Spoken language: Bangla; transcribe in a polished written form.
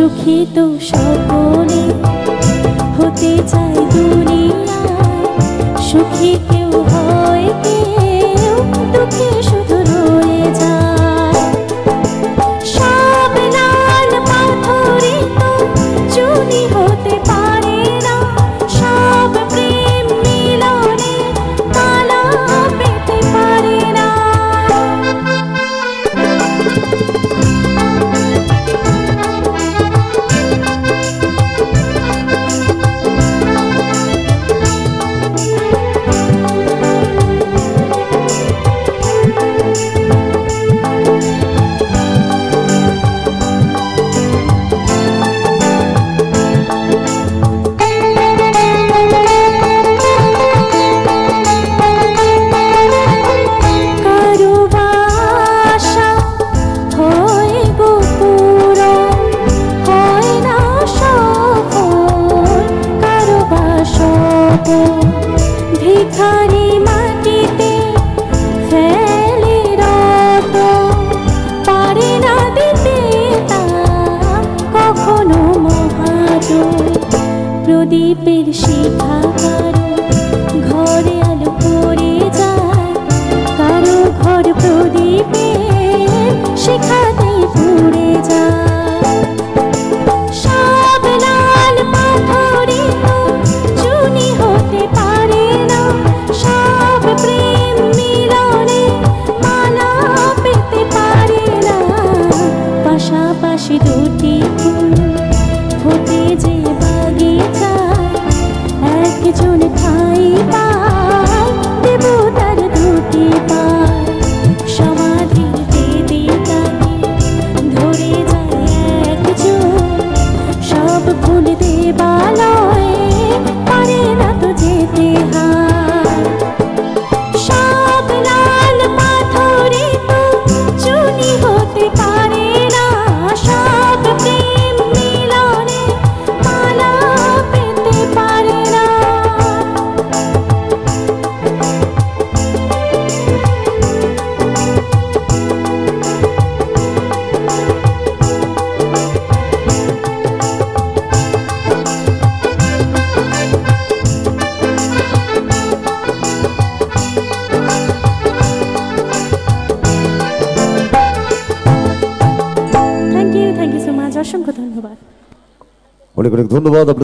সুখী তো সকলে হতে চায় দুনিয়ায়, সুখী কেউ হয় কেউ দুঃখে শুধু রয়ে যায়। সব লাল পাথরে তো চুনি হতে পারে না, সব প্রেম মিলনে তালা পেতে পারে না। ভিখারি মাটিতে ফেলে রত, পারে না দিতে তা কখনো মহাজয়। প্রদীপের শিখা কারো ঘরে আলো পড়ে যায়, কারো ঘর প্রদীপের শিখাতেই পুড়ে যায়। সব লাল পাথরে তো চুনি হতে পারে না, সব প্রেম মিলনে মালা পেতে পারে না। পাশাপাশি দুটি ফুল ফোটে যে বাগিচায়, একজন ঠাঁই পায় দেবতার দুটি পায়। সমাধির বেদিটাকে ধরে যায় একজন, সব ফুল দেবালয়ে পারে না তো যেতে হায়। সব লাল পাথরে তো চুনি হতে পারে না, সব প্রেম মিলনে মালা পেতে পারে না। থ্যাংক ইউ সো মাচ, অসংখ্য ধন্যবাদ। অনেক অনেক ধন্যবাদ।